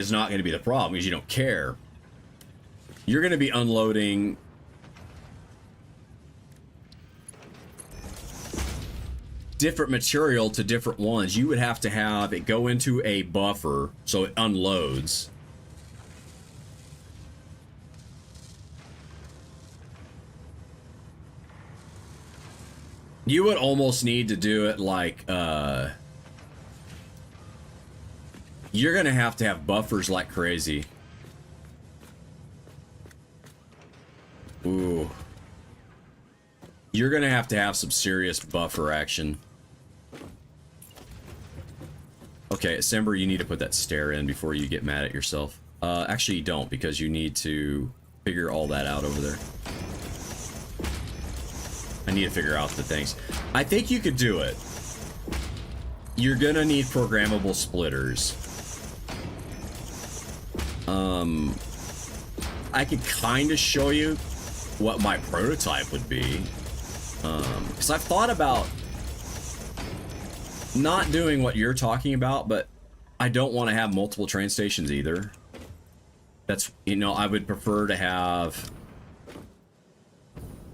is not going to be the problem because you don't care. You're going to be unloading different material to different ones. You would have to have it go into a buffer so it unloads. You would almost need to do it like, you're gonna have to have buffers like crazy. Ooh. You're gonna have to have some serious buffer action. Okay, Sember, you need to put that stair in before you get mad at yourself. Actually, you don't, because you need to figure all that out over there. I need to figure out the things. I think you could do it. You're gonna need programmable splitters. I could kind of show you what my prototype would be. Because I've thought about not doing what you're talking about, but I don't want to have multiple train stations either. That's, you know, I would prefer to have...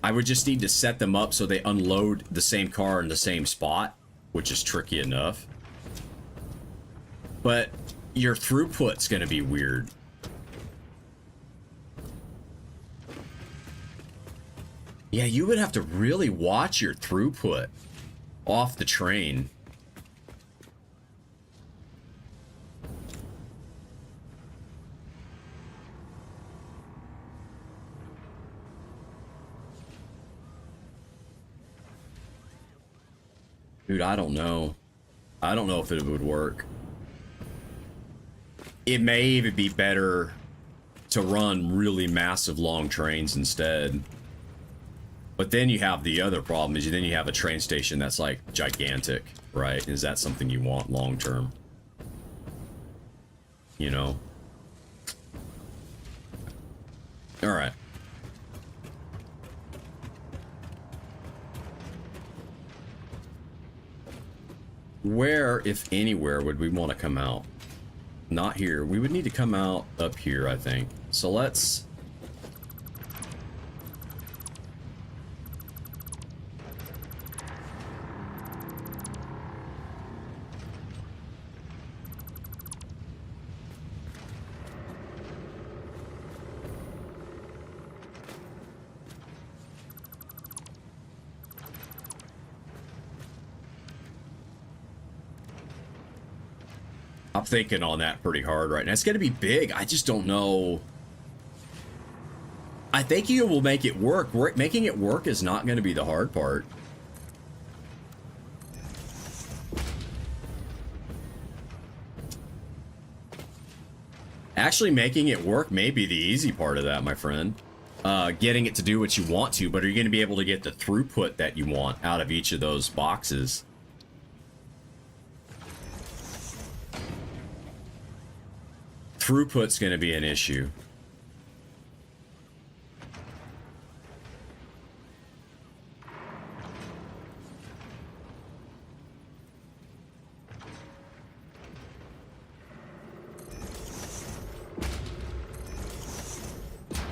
I would just need to set them up so they unload the same car in the same spot, which is tricky enough. But your throughput's going to be weird. Yeah, you would have to really watch your throughput off the train. Dude, I don't know. I don't know if it would work. It may even be better to run really massive long trains instead. But then you have the other problem is then you have a train station that's like gigantic, right? Is that something you want long term? You know? All right. Where, if anywhere, would we want to come out? Not here. We would need to come out up here, I think. So let's... I'm thinking on that pretty hard right now. It's going to be big. I just don't know. I think you will make it work. Making it work is not going to be the hard part. Actually, making it work may be the easy part of that, my friend. Getting it to do what you want to, but are you going to be able to get the throughput that you want out of each of those boxes? Throughput's going to be an issue.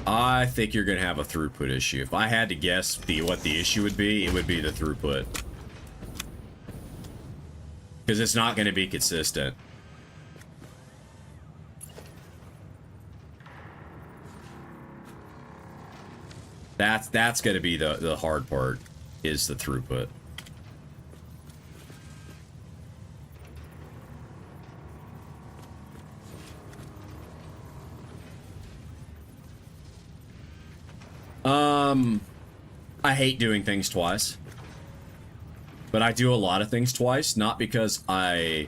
I think you're going to have a throughput issue. If I had to guess what the issue would be, it would be the throughput. Because it's not going to be consistent. That's going to be the hard part, is the throughput. I hate doing things twice. But I do a lot of things twice, not because I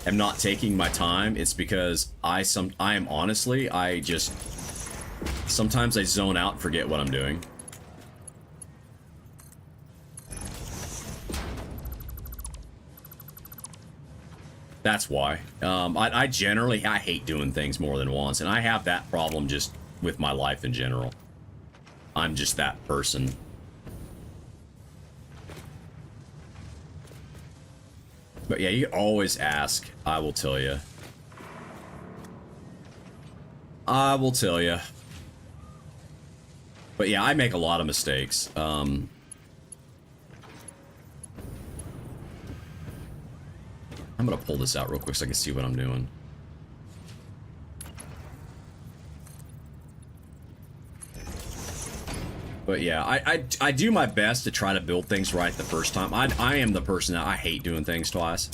am not taking my time, it's because I am honestly, sometimes I zone out and forget what I'm doing. That's why. I generally hate doing things more than once, and I have that problem just with my life in general. I'm just that person. But yeah, you always ask, I will tell you. I will tell you. But yeah, I make a lot of mistakes. I'm gonna pull this out real quick so I can see what I'm doing. But yeah, I do my best to try to build things right the first time. I am the person that I hate doing things twice.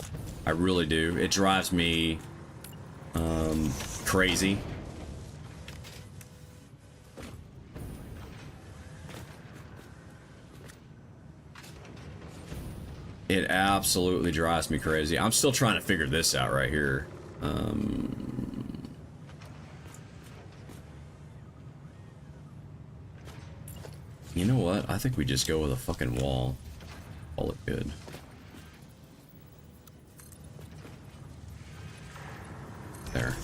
I really do. It drives me crazy. It absolutely drives me crazy. I'm still trying to figure this out right here. You know what? I think we just go with a fucking wall. Call it good. There.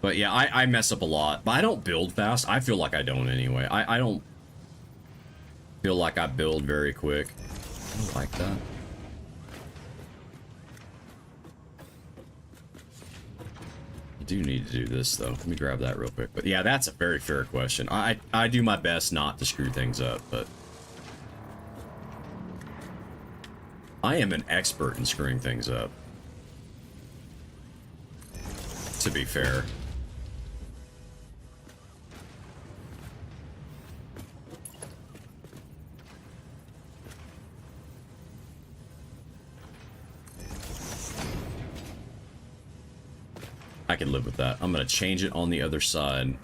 But yeah, I mess up a lot. But I don't build fast. I feel like I don't anyway. I don't feel like I build very quick. I don't like that. I do need to do this though. Let me grab that real quick. But yeah, that's a very fair question. I do my best not to screw things up, but I am an expert in screwing things up. To be fair. I can live with that. I'm gonna change it on the other side.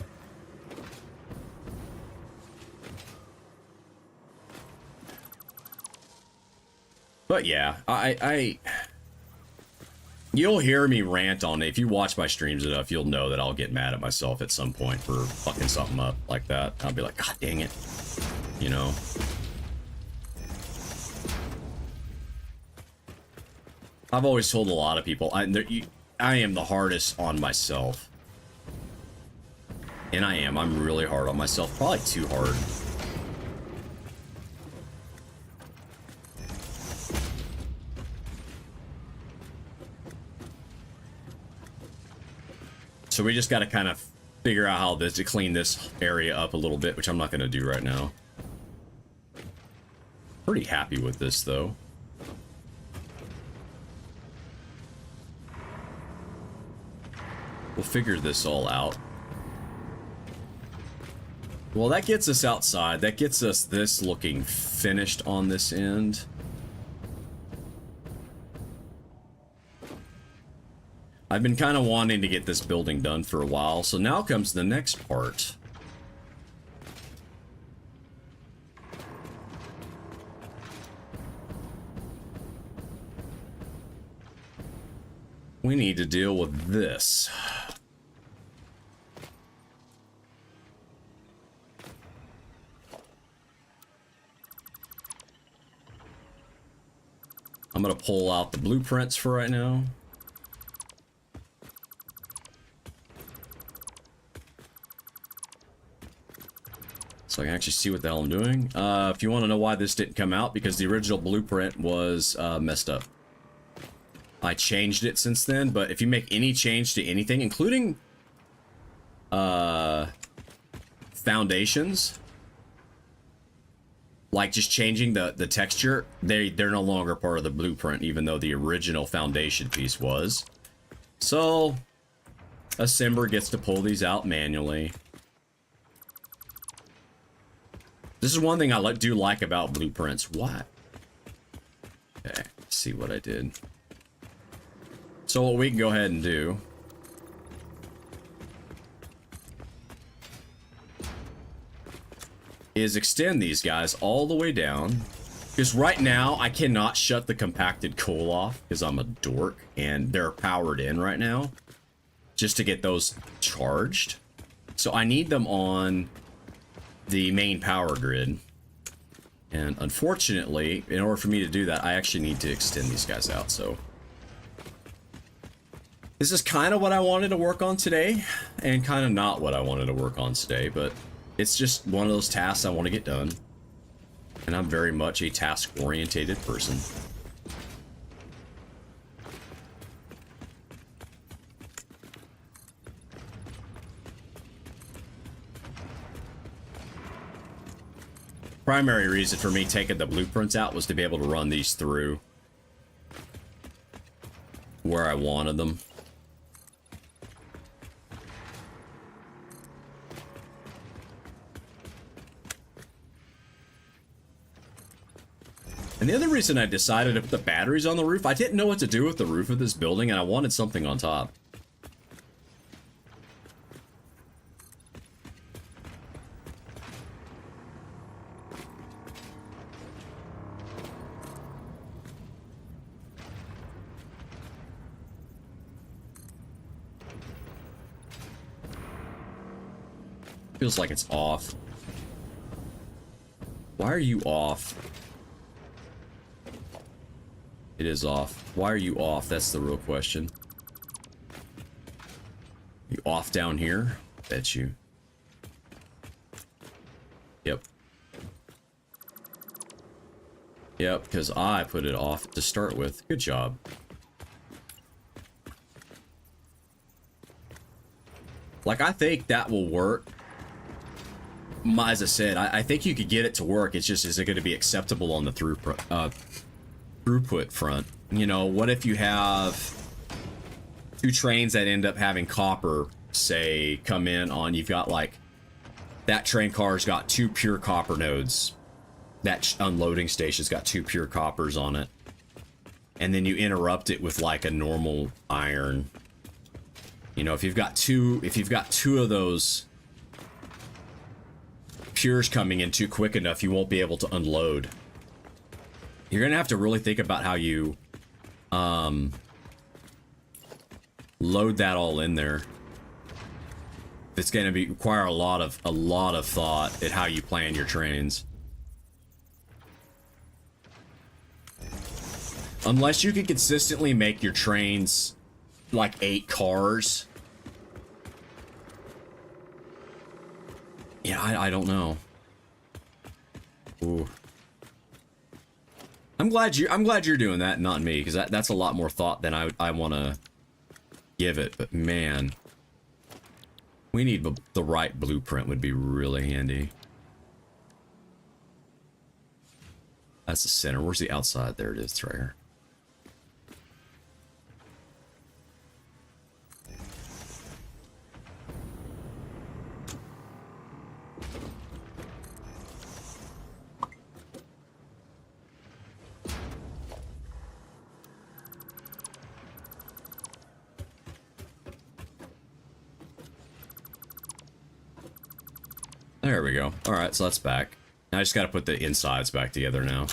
But yeah, you'll hear me rant on it. If you watch my streams enough, you'll know that I'll get mad at myself at some point for fucking something up like that. I'll be like, God dang it. You know? I've always told a lot of people, I am the hardest on myself. And I am. I'm really hard on myself. Probably too hard. So we just got to kind of figure out how to clean this area up a little bit, which I'm not going to do right now. Pretty happy with this, though. We'll figure this all out. Well, that gets us outside. That gets us this looking finished on this end. I've been kind of wanting to get this building done for a while, so now comes the next part. We need to deal with this. I'm gonna pull out the blueprints for right now. So I can actually see what the hell I'm doing. If you want to know why this didn't come out, because the original blueprint was messed up. I changed it since then, but if you make any change to anything, including foundations, like just changing the texture, they're no longer part of the blueprint, even though the original foundation piece was. So a Simber gets to pull these out manually. This is one thing I do like about blueprints. What? Okay, let's see what I did. So what we can go ahead and do is extend these guys all the way down. Because right now, I cannot shut the compacted coal off because I'm a dork and they're powered in right now just to get those charged. So I need them on the main power grid. And unfortunately, in order for me to do that, I actually need to extend these guys out. So this is kind of what I wanted to work on today and kind of not what I wanted to work on today, but It's just one of those tasks I want to get done. And I'm very much a task-orientated person. Primary reason for me taking the blueprints out was to be able to run these through where I wanted them. And the other reason I decided to put the batteries on the roof, I didn't know what to do with the roof of this building, and I wanted something on top. Feels like it's off. Why are you off? It is off. Why are you off? That's the real question. You off down here? Bet you. Yep. Yep, because I put it off to start with. Good job. Like, I think that will work. As I said, I think you could get it to work. It's just, is it going to be acceptable on the throughput front? You know, what if you have two trains that end up having copper, say, come in on, you've got like, that train car's got two pure copper nodes. That unloading station's got two pure coppers on it. And then you interrupt it with like a normal iron. You know, if you've got two of those pures coming in too quick enough, you won't be able to unload. You're gonna have to really think about how you load that all in there. It's gonna require a lot of thought at how you plan your trains. Unless you can consistently make your trains like 8 cars. Yeah, I don't know. Ooh. I'm glad you're doing that, not me, because that's a lot more thought than I want to give it. But man, we need the right blueprint would be really handy. That's the center. Where's the outside? There it is. It's right here. There we go. Alright, so that's back. Now I just gotta put the insides back together now.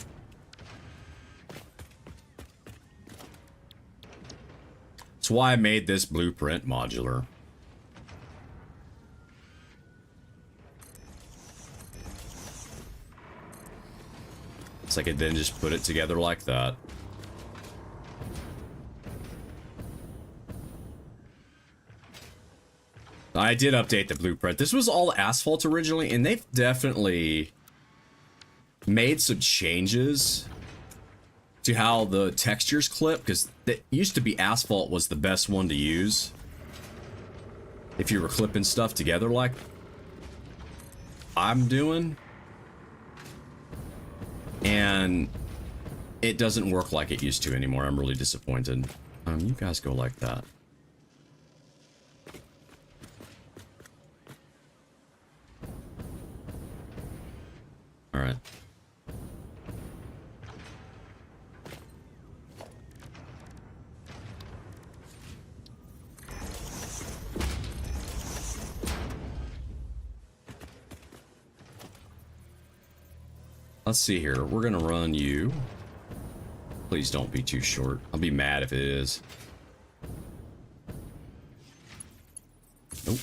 That's why I made this blueprint modular. So I could then just put it together like that. I did update the blueprint. This was all asphalt originally, and they've definitely made some changes to how the textures clip, because it used to be asphalt was the best one to use if you were clipping stuff together like I'm doing. And it doesn't work like it used to anymore. I'm really disappointed. You guys go like that. All right. Let's see here. We're gonna run you. Please don't be too short. I'll be mad if it is. Nope.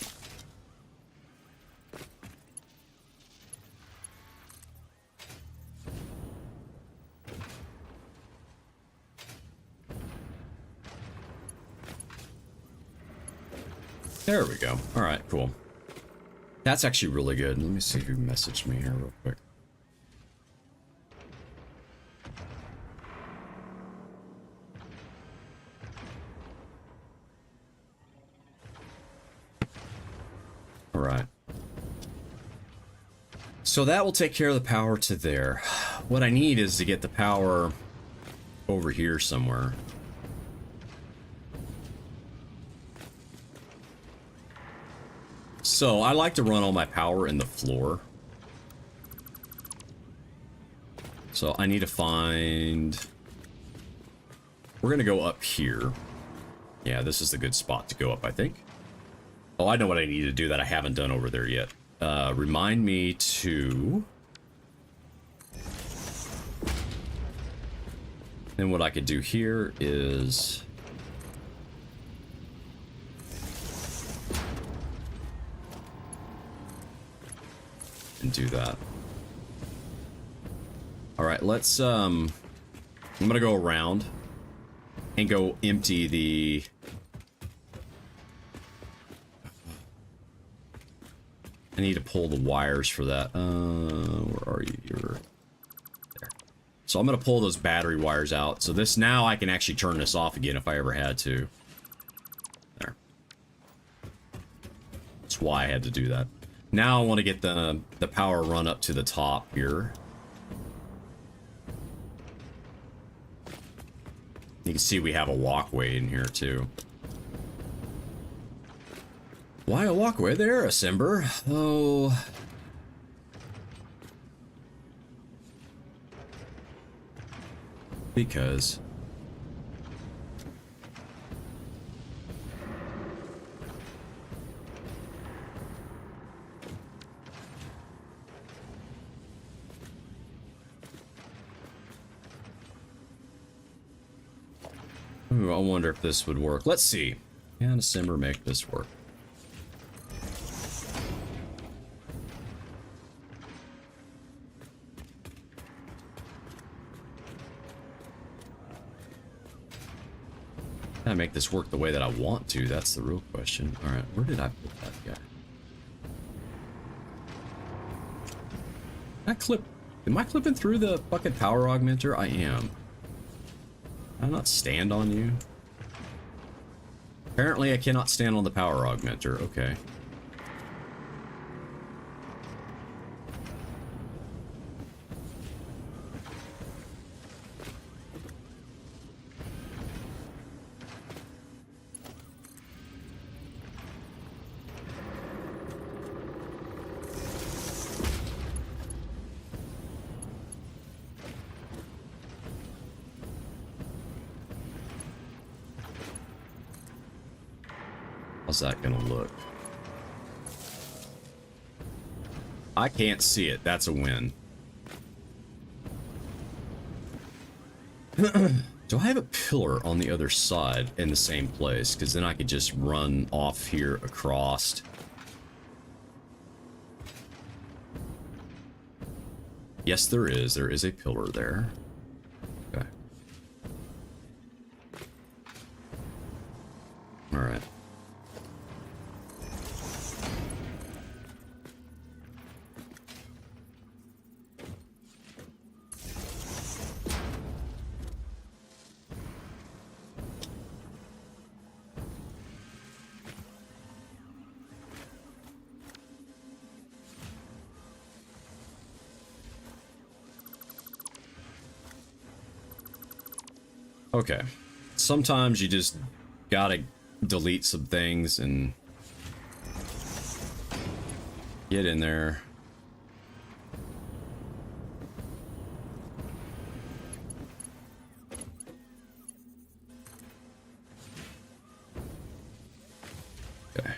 There we go. All right, cool. That's actually really good. Let me see who messaged me here real quick. All right. So that will take care of the power to there. What I need is to get the power over here somewhere. So I like to run all my power in the floor. So I need to find... We're going to go up here. Yeah, this is the good spot to go up, I think. Oh, I know what I need to do that I haven't done over there yet. Remind me to... Then what I could do here is... And do that. Alright, let's, I'm gonna go around and go empty the... I need to pull the wires for that. Where are you? You're there. So I'm gonna pull those battery wires out. So this, now I can actually turn this off again if I ever had to. There. That's why I had to do that. Now I want to get the power run up to the top here. You can see we have a walkway in here too. Why a walkway there, Assember? Oh. Because. Ooh, I wonder if this would work. Let's see. Can Assember make this work? Can I make this work the way that I want to? That's the real question. Alright, where did I put that guy? That clip... Am I clipping through the fucking power augmenter? I am. Can I not stand on you? Apparently I cannot stand on the power augmenter. Okay. How's that gonna look? I can't see it. That's a win. Do I have a pillar on the other side in the same place? Because then I could just run off here across. Yes, there is. There is a pillar there. Okay. All right. Okay. Sometimes you just gotta delete some things and get in there. Okay.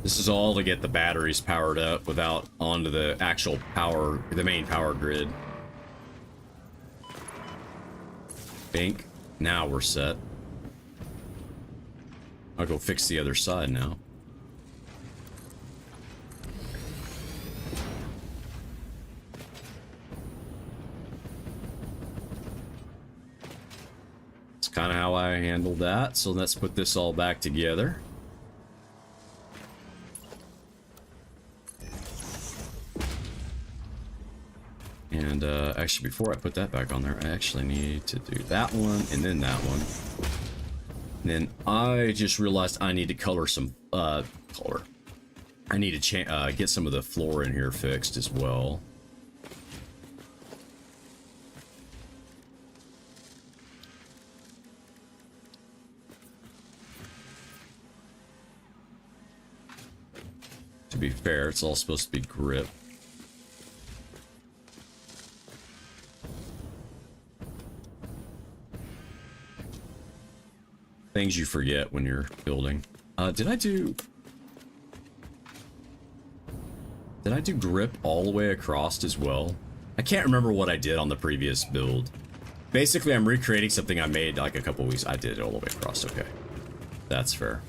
This is all to get the batteries powered up without onto the actual power, the main power grid. Bink. Now we're set. I'll go fix the other side now. It's kind of how I handled that. So let's put this all back together. And actually, before I put that back on there, I actually need to do that one and then that one. And then I just realized I need to color some color. I need to get some of the floor in here fixed as well. To be fair, it's all supposed to be grip. Things you forget when you're building. Did I do grip all the way across as well? I can't remember what I did on the previous build. Basically, I'm recreating something I made like a couple weeks. I did it all the way across. Okay, that's fair.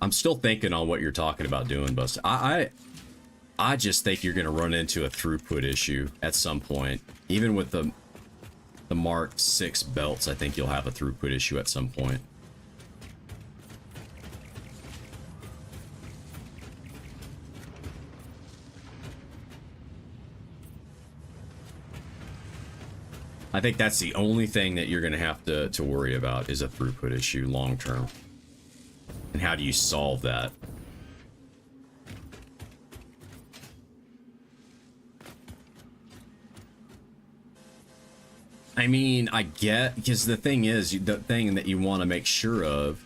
I'm still thinking on what you're talking about doing, Bust. I just think you're going to run into a throughput issue at some point. Even with the Mark 6 belts, I think you'll have a throughput issue at some point. I think that's the only thing that you're going to have to worry about is a throughput issue long term. And how do you solve that? I mean, I get, because the thing is, the thing that you want to make sure of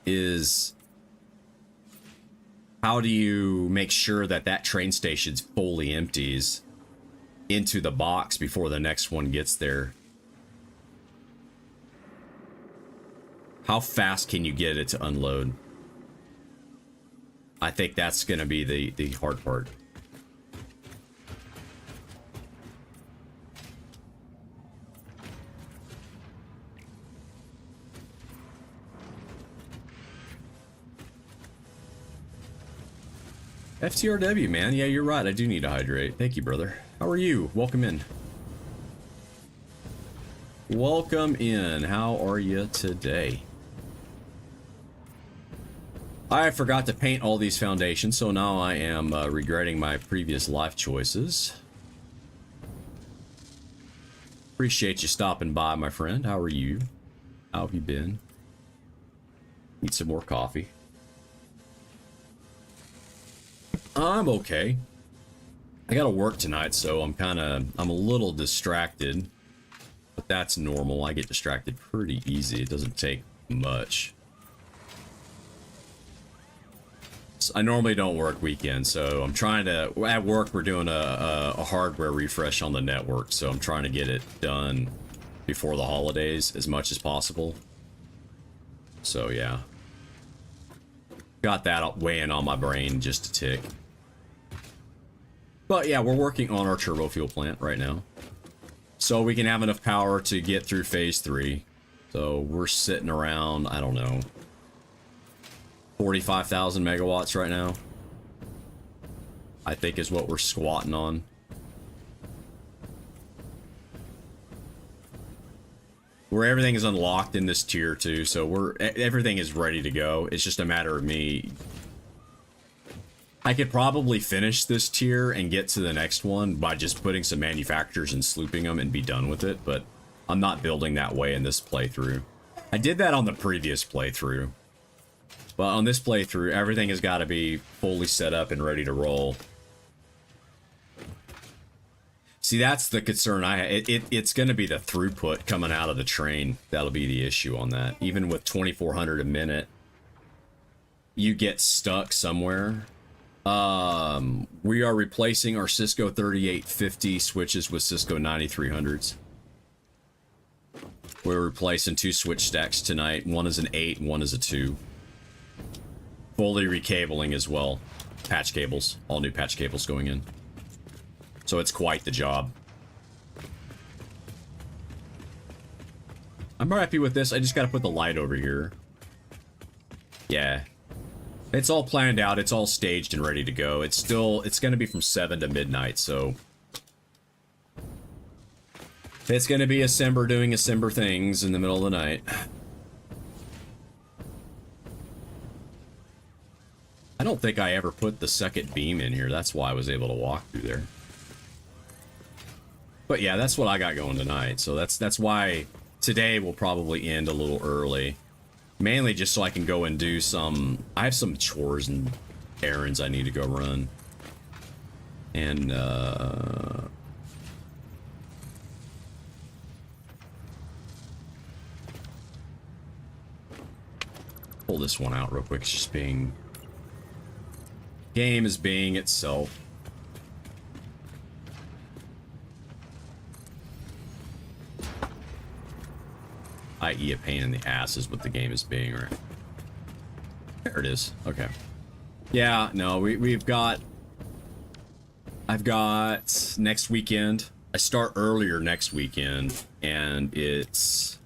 is how do you make sure that that train station's fully empties into the box before the next one gets there? How fast can you get it to unload? I think that's going to be the hard part. FTRW, man. Yeah, you're right. I do need to hydrate. Thank you, brother. How are you? Welcome in. Welcome in. How are you today? I forgot to paint all these foundations, so now I am regretting my previous life choices. Appreciate you stopping by, my friend. How are you? How have you been? Need some more coffee. I'm okay. I gotta work tonight, so I'm a little distracted. But that's normal. I get distracted pretty easy. It doesn't take much. I normally don't work weekends, so I'm trying to, at work we're doing a hardware refresh on the network, so I'm trying to get it done before the holidays as much as possible. So yeah. Got that weighing on my brain just a tick. But yeah, we're working on our turbo fuel plant right now. So we can have enough power to get through phase 3. So we're sitting around, I don't know, 45,000 megawatts right now, I think is what we're squatting on. Where everything is unlocked in this tier 2, so everything is ready to go. It's just a matter of me. I could probably finish this tier and get to the next one by just putting some manufacturers and slooping them and be done with it, but I'm not building that way in this playthrough. I did that on the previous playthrough. But on this playthrough, everything has got to be fully set up and ready to roll. See, that's the concern I have. It's going to be the throughput coming out of the train. That'll be the issue on that. Even with 2,400 a minute, you get stuck somewhere. We are replacing our Cisco 3850 switches with Cisco 9300s. We're replacing 2 switch stacks tonight. One is an 8, one is a 2. Fully recabling as well. Patch cables. All new patch cables going in. So it's quite the job. I'm happy with this. I just gotta put the light over here. Yeah. It's all planned out. It's all staged and ready to go. It's going to be from 7 to midnight, so it's going to be Assember doing Assember things in the middle of the night. I don't think I ever put the second beam in here. That's why I was able to walk through there. But yeah, that's what I got going tonight. So that's why today will probably end a little early. Mainly just so I can go and do some... I have some chores and errands I need to go run. And, pull this one out real quick. It's just being... Game is being itself. I.e. a pain in the ass is what the game is being, right? There it is. Okay. Yeah, no, we've got... I've got next weekend. I start earlier next weekend, and it's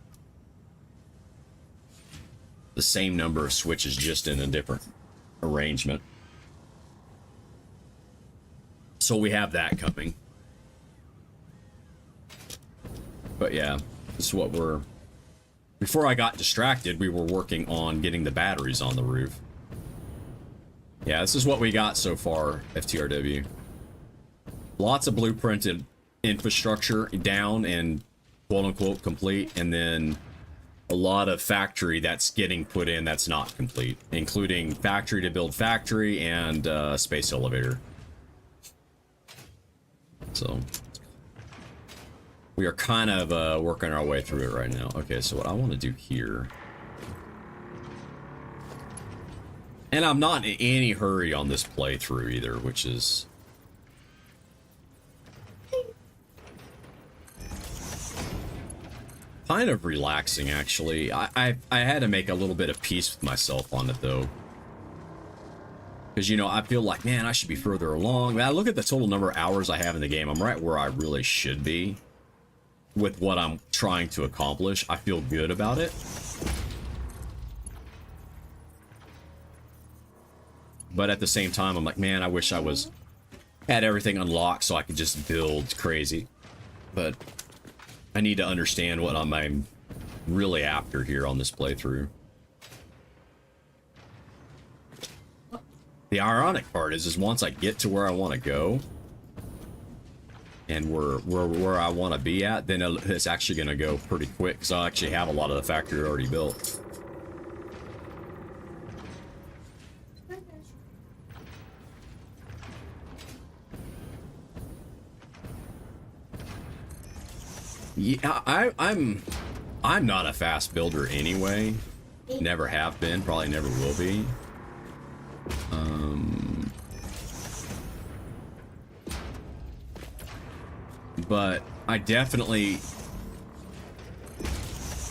the same number of switches, just in a different arrangement. So we have that coming. But yeah, this is what we're... Before I got distracted, we were working on getting the batteries on the roof. Yeah, this is what we got so far, FTRW. Lots of blueprinted infrastructure down and quote-unquote complete, and then a lot of factory that's getting put in that's not complete, including factory to build factory and space elevator. So... we are kind of working our way through it right now. Okay, so what I want to do here... And I'm not in any hurry on this playthrough either, which is... kind of relaxing, actually. I had to make a little bit of peace with myself on it, though. Because, you know, I feel like, man, I should be further along. Man, I look at the total number of hours I have in the game. I'm right where I really should be with what I'm trying to accomplish. I feel good about it. But at the same time, I'm like, man, I wish I had everything unlocked so I could just build crazy. But I need to understand what I'm really after here on this playthrough. The ironic part is once I get to where I want to go, and where I want to be at, then it's actually going to go pretty quick, because I'll actually have a lot of the factory already built. Yeah, I'm not a fast builder anyway. Never have been, probably never will be. But I definitely...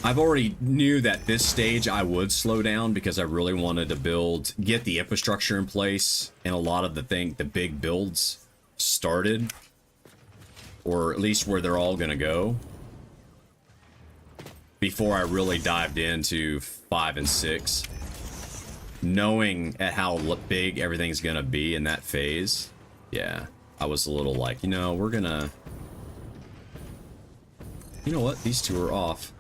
I've already knew that this stage I would slow down because I really wanted to get the infrastructure in place and a lot of the big builds started, or at least where they're all gonna go, before I really dived into 5 and 6, knowing at how big everything's gonna be in that phase. Yeah, I was a little like, you know, we're gonna... You know what? These two are off.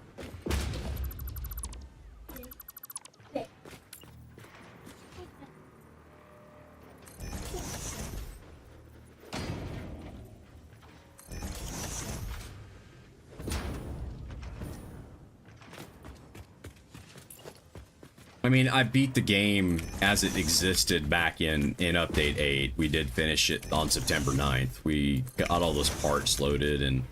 I mean, I beat the game as it existed back in Update 8. We did finish it on September 9th. We got all those parts loaded, and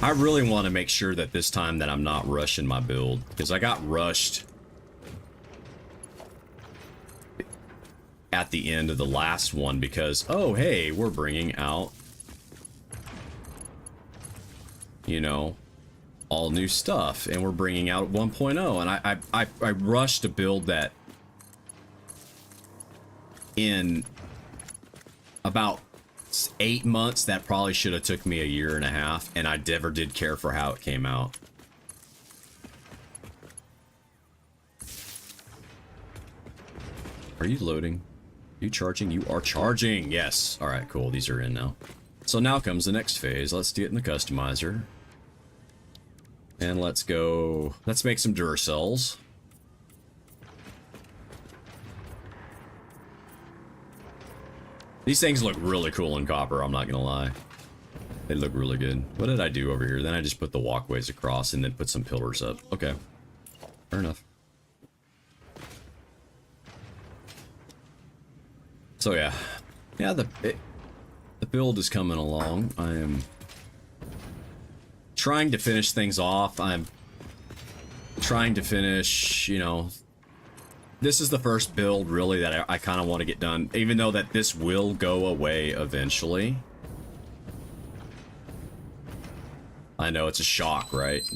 I really want to make sure that this time that I'm not rushing my build, because I got rushed at the end of the last one because, oh, hey, we're bringing out, you know, all new stuff, and we're bringing out 1.0, and I rushed to build that in about 8 months. That probably should have took me a year and a half, and I never did care for how it came out. Are you loading? Are you charging? You are charging! Yes! Alright, cool. These are in now. So now comes the next phase. Let's get in the customizer. And let's go... Let's make some Duracells. These things look really cool in copper, I'm not gonna lie. They look really good. What did I do over here? Then I just put the walkways across and then put some pillars up. Okay. Fair enough. So yeah. Yeah, the build is coming along. I am trying to finish things off. I'm trying to finish, you know... This is the first build, really, that I kind of want to get done. Even though that this will go away eventually. I know, it's a shock, right?